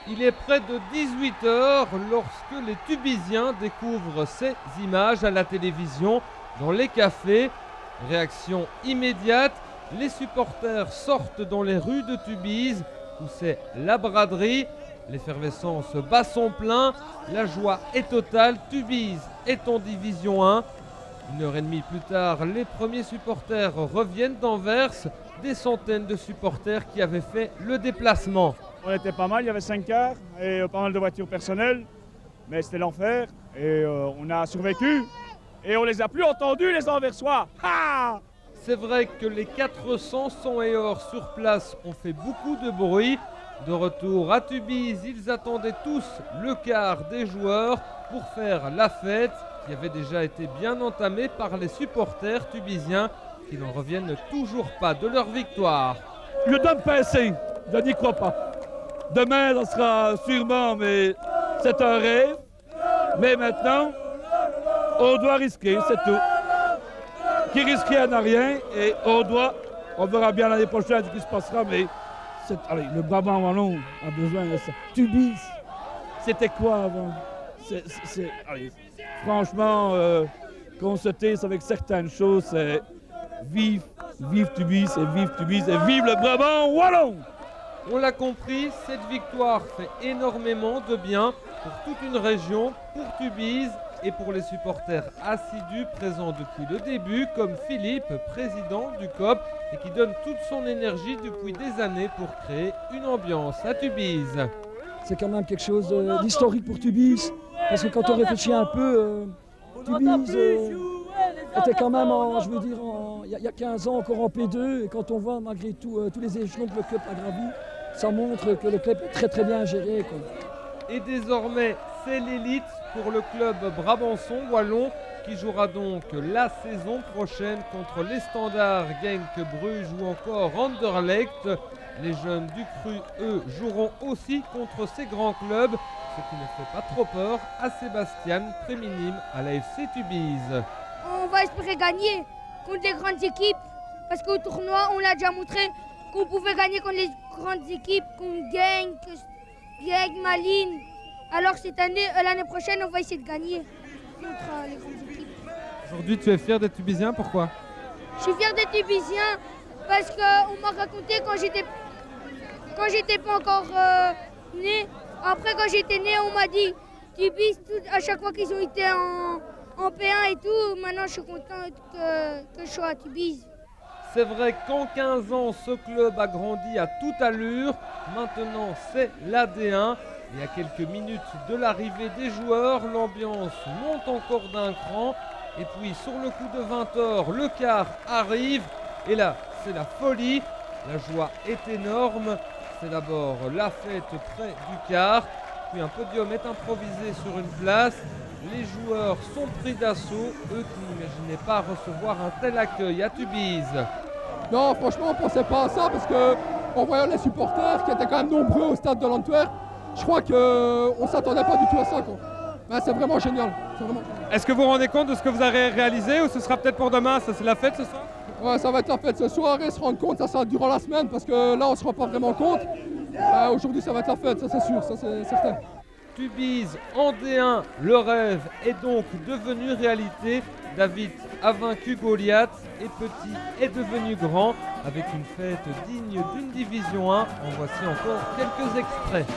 Il est près de 18 heures lorsque les Tubisiens découvrent ces images à la télévision, dans les cafés. Réaction immédiate, les supporters sortent dans les rues de Tubize où c'est la braderie. L'effervescence bat son plein, la joie est totale, Tubize est en division 1. Une heure et demie plus tard, les premiers supporters reviennent d'Anvers, des centaines de supporters qui avaient fait le déplacement. On était pas mal, il y avait 5 cars et pas mal de voitures personnelles, mais c'était l'enfer et on a survécu et on les a plus entendus les Anversois. Ha! C'est vrai que les 400 sang et or sur place ont fait beaucoup de bruit. De retour à Tubize, ils attendaient tous le quart des joueurs pour faire la fête qui avait déjà été bien entamée par les supporters tubisiens qui n'en reviennent toujours pas de leur victoire. Je dois me pincer, je n'y crois pas. Demain, ça sera sûrement, mais c'est un rêve. Mais maintenant, on doit risquer, c'est tout. Qui risque rien n'a rien et on verra bien l'année prochaine ce qui se passera, mais allez, le Brabant wallon a besoin de ça. Tubize, c'était quoi avant? Allez, franchement, constater avec certaines choses, c'est vive Tubize et vive le Brabant wallon! On l'a compris, cette victoire fait énormément de bien pour toute une région, pour Tubize et pour les supporters assidus présents depuis le début, comme Philippe, président du COP, et qui donne toute son énergie depuis des années pour créer une ambiance à Tubize. C'est quand même quelque chose d'historique pour Tubize, parce que quand on réfléchit un peu, Tubize était quand même, il y a 15 ans encore en P2, et quand on voit malgré tout tous les échelons que le club a gravi, ça montre que le club est très très bien géré, quoi. Et désormais, c'est l'élite pour le club Brabançon wallon qui jouera donc la saison prochaine contre les Standards Genk Bruges ou encore Anderlecht. Les jeunes du Cru, eux, joueront aussi contre ces grands clubs, ce qui ne fait pas trop peur à Sébastien, très minime à la FC Tubize. On va espérer gagner contre les grandes équipes, parce qu'au tournoi, on l'a déjà montré qu'on pouvait gagner contre les grandes équipes, contre Genk, Malines. Alors cette année, l'année prochaine, on va essayer de gagner contre les grandes équipes. Aujourd'hui, tu es fier d'être Tubizien, pourquoi? Je suis fier d'être Tubizien parce qu'on m'a raconté quand j'étais pas encore né. Après, quand j'étais né, on m'a dit Tubize, à chaque fois qu'ils ont été en P1 et tout, maintenant je suis content que je sois à Tubize. C'est vrai qu'en 15 ans, ce club a grandi à toute allure. Maintenant, c'est l'AD1. Et à quelques minutes de l'arrivée des joueurs, l'ambiance monte encore d'un cran. Et puis, sur le coup de 20h, le quart arrive. Et là, c'est la folie. La joie est énorme. C'est d'abord la fête près du quart. Puis un podium est improvisé sur une place. Les joueurs sont pris d'assaut, eux qui n'imaginaient pas recevoir un tel accueil à Tubize. Non, franchement, on ne pensait pas à ça parce qu'en voyant les supporters qui étaient quand même nombreux au stade de l'Antwerp, je crois qu'on ne s'attendait pas du tout à ça, quoi. Mais c'est vraiment génial. Est-ce que vous vous rendez compte de ce que vous avez réalisé ou ce sera peut-être pour demain? Ça, c'est la fête ce soir? Ouais, ça va être la fête ce soir et se rendre compte, ça sera durant la semaine parce que là, on ne se rend pas vraiment compte. Aujourd'hui, ça va être la fête, ça c'est sûr, ça c'est certain. Tubize en D1, le rêve est donc devenu réalité. David a vaincu Goliath et Petit est devenu grand avec une fête digne d'une division 1. En voici encore quelques extraits.